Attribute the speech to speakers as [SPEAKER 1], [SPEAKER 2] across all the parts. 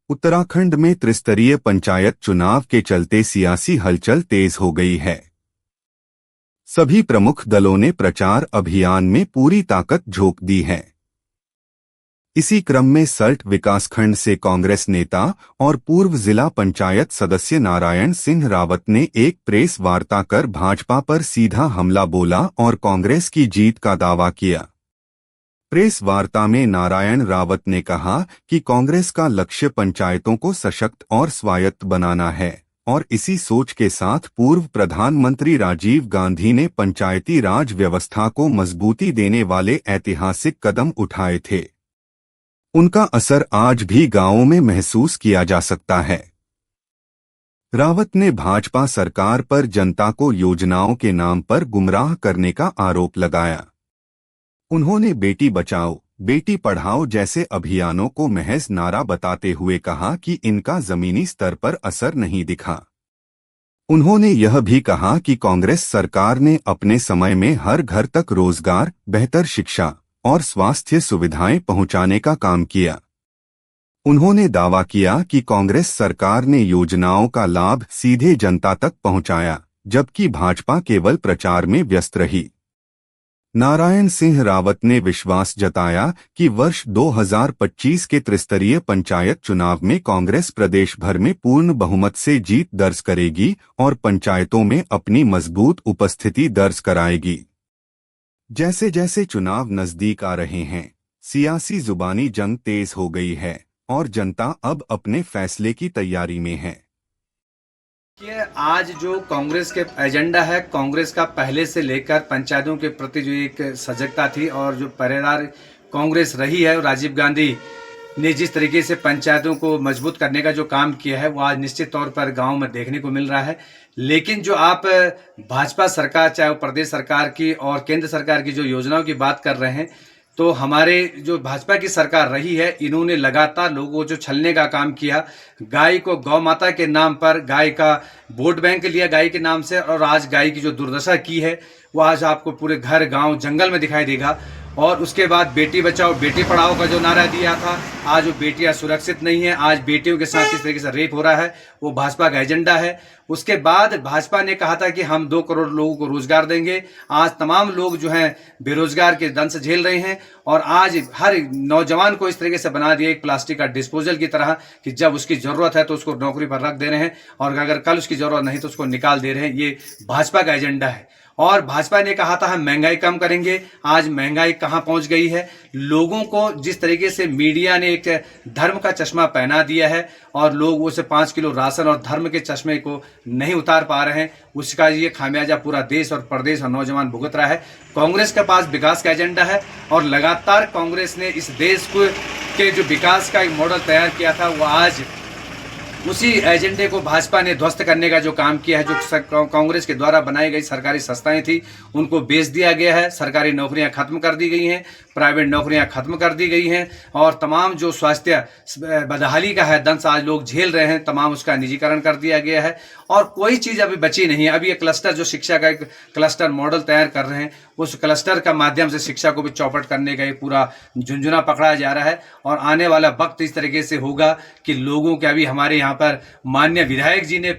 [SPEAKER 1] उत्तराखंड में त्रिस्तरीय पंचायत चुनाव के चलते सियासी हलचल तेज हो गई है। सभी प्रमुख दलों ने प्रचार अभियान में पूरी ताकत झोंक दी है। इसी क्रम में सल्ट विकासखंड से कांग्रेस नेता और पूर्व जिला पंचायत सदस्य नारायण सिंह रावत ने एक प्रेस वार्ता कर भाजपा पर सीधा हमला बोला और कांग्रेस की जीत का दावा किया। प्रेस वार्ता में नारायण रावत ने कहा कि कांग्रेस का लक्ष्य पंचायतों को सशक्त और स्वायत्त बनाना है और इसी सोच के साथ पूर्व प्रधानमंत्री राजीव गांधी ने पंचायती राज व्यवस्था को मजबूती देने वाले ऐतिहासिक कदम उठाए थे। उनका असर आज भी गांवों में महसूस किया जा सकता है। रावत ने भाजपा सरकार पर जनता को योजनाओं के नाम पर गुमराह करने का आरोप लगाया। उन्होंने बेटी बचाओ बेटी पढ़ाओ जैसे अभियानों को महज नारा बताते हुए कहा कि इनका जमीनी स्तर पर असर नहीं दिखा। उन्होंने यह भी कहा कि कांग्रेस सरकार ने अपने समय में हर घर तक रोजगार, बेहतर शिक्षा और स्वास्थ्य सुविधाएं पहुंचाने का काम किया। उन्होंने दावा किया कि कांग्रेस सरकार ने योजनाओं का लाभ सीधे जनता तक पहुंचाया, जबकि भाजपा केवल प्रचार में व्यस्त रही। नारायण सिंह रावत ने विश्वास जताया कि वर्ष 2025 के त्रिस्तरीय पंचायत चुनाव में कांग्रेस प्रदेश भर में पूर्ण बहुमत से जीत दर्ज करेगी और पंचायतों में अपनी मजबूत उपस्थिति दर्ज कराएगी। जैसे जैसे चुनाव नजदीक आ रहे हैं, सियासी जुबानी जंग तेज हो गई है और जनता अब अपने फैसले की तैयारी में है।
[SPEAKER 2] ये आज जो कांग्रेस के एजेंडा है, कांग्रेस का पहले से लेकर पंचायतों के प्रति जो एक सजगता थी और जो पहरेदार कांग्रेस रही है, राजीव गांधी ने जिस तरीके से पंचायतों को मजबूत करने का जो काम किया है वो आज निश्चित तौर पर गांव में देखने को मिल रहा है। लेकिन जो आप भाजपा सरकार, चाहे वो प्रदेश सरकार की और केंद्र सरकार की जो योजनाओं की बात कर रहे हैं, तो हमारे जो भाजपा की सरकार रही है, इन्होंने लगातार लोगों को जो छलने का काम किया। गाय को गौ माता के नाम पर गाय का वोट बैंक लिया गाय के नाम से, और आज गाय की जो दुर्दशा की है वो आज आपको पूरे घर, गांव, जंगल में दिखाई देगा। और उसके बाद बेटी बचाओ बेटी पढ़ाओ का जो नारा दिया था, आज वो बेटियां सुरक्षित नहीं है, आज बेटियों के साथ किस तरीके से रेप हो रहा है, वो भाजपा का एजेंडा है। उसके बाद भाजपा ने कहा था कि हम 2 करोड़ लोगों को रोजगार देंगे। आज तमाम लोग जो हैं बेरोजगार के दंश झेल रहे हैं और आज हर नौजवान को इस तरीके से बना दिया एक प्लास्टिक का डिस्पोजल की तरह कि जब उसकी जरूरत है तो उसको नौकरी पर रख दे रहे हैं और अगर कल उसकी जरूरत नहीं तो उसको निकाल दे रहे हैं। ये भाजपा का एजेंडा है। और भाजपा ने कहा था हम महंगाई कम करेंगे, आज महंगाई कहां पहुंच गई है। लोगों को जिस तरीके से मीडिया ने एक धर्म का चश्मा पहना दिया है और लोग उसे 5 किलो राशन और धर्म के चश्मे को नहीं उतार पा रहे हैं, उसका ये खामियाजा पूरा देश और प्रदेश और नौजवान भुगत रहा है। कांग्रेस के पास विकास का एजेंडा है और लगातार कांग्रेस ने इस देश को के जो विकास का एक मॉडल तैयार किया था, वो आज उसी एजेंडे को भाजपा ने ध्वस्त करने का जो काम किया है। जो कांग्रेस के द्वारा बनाई गई सरकारी संस्थाएं थी उनको बेच दिया गया है, सरकारी नौकरियां खत्म कर दी गई हैं, प्राइवेट नौकरियां खत्म कर दी गई हैं और तमाम जो स्वास्थ्य बदहाली का है दंश आज लोग झेल रहे हैं, तमाम उसका निजीकरण कर दिया गया है और कोई चीज़ अभी बची नहीं है। अभी ये क्लस्टर जो शिक्षा का एक क्लस्टर मॉडल तैयार कर रहे हैं, उस क्लस्टर का माध्यम से शिक्षा को भी चौपट करने का एक पूरा झुंझुना पकड़ा जा रहा है और आने वाला वक्त इस तरीके से होगा कि लोगों के अभी हमारे यहाँ पर माननीय विधायक जी ने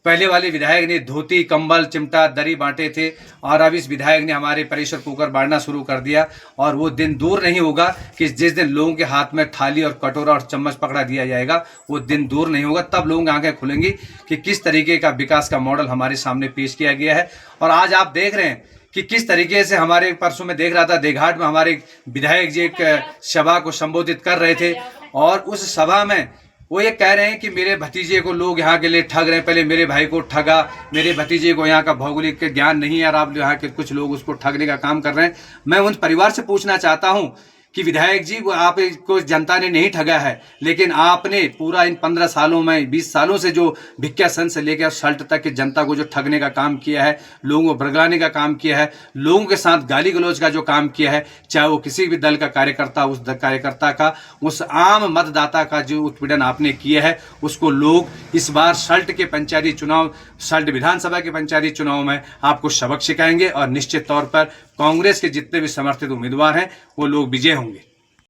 [SPEAKER 2] पहले वाले विधायक ने धोती, कंबल, चिमटा, दरी बांटे थे और अब इस विधायक ने हमारे प्रेशर कुकर बांटना शुरू कर दिया और वो दिन दूर नहीं होगा कि जिस दिन लोगों के हाथ में थाली और कटोरा और चम्मच पकड़ा दिया जाएगा, वो दिन दूर नहीं होगा। तब लोगों की आंखें खुलेंगी कि किस तरीके का विकास का मॉडल हमारे सामने पेश किया गया है। और आज आप देख रहे हैं कि किस तरीके से हमारे परसों में देख रहा था देघाट में हमारे विधायक जी एक सभा को संबोधित कर रहे थे और उस सभा में वो ये कह रहे हैं कि मेरे भतीजे को लोग यहाँ के लिए ठग रहे हैं, पहले मेरे भाई को ठगा, मेरे भतीजे को यहाँ का भौगोलिक ज्ञान नहीं है और आप यहाँ के कुछ लोग उसको ठगने का काम कर रहे हैं। मैं उन परिवार से पूछना चाहता हूँ कि विधायक जी, वो आपको जनता ने नहीं ठगा है, लेकिन आपने पूरा इन 15 सालों में 20 सालों से जो भिक्या सन से लेकर सल्ट तक की जनता को जो ठगने का काम किया है, लोगों को भड़काने का काम किया है, लोगों के साथ गाली गलौज का जो काम किया है, चाहे वो किसी भी दल का कार्यकर्ता, उस कार्यकर्ता का, उस आम मतदाता का जो उत्पीड़न आपने किया है, उसको लोग इस बार सल्ट के पंचायती चुनाव, सल्ट विधानसभा के पंचायती चुनाव में आपको सबक सिखाएंगे और निश्चित तौर पर कांग्रेस के जितने भी समर्थित उम्मीदवार हैं वो लोग विजय होंगे।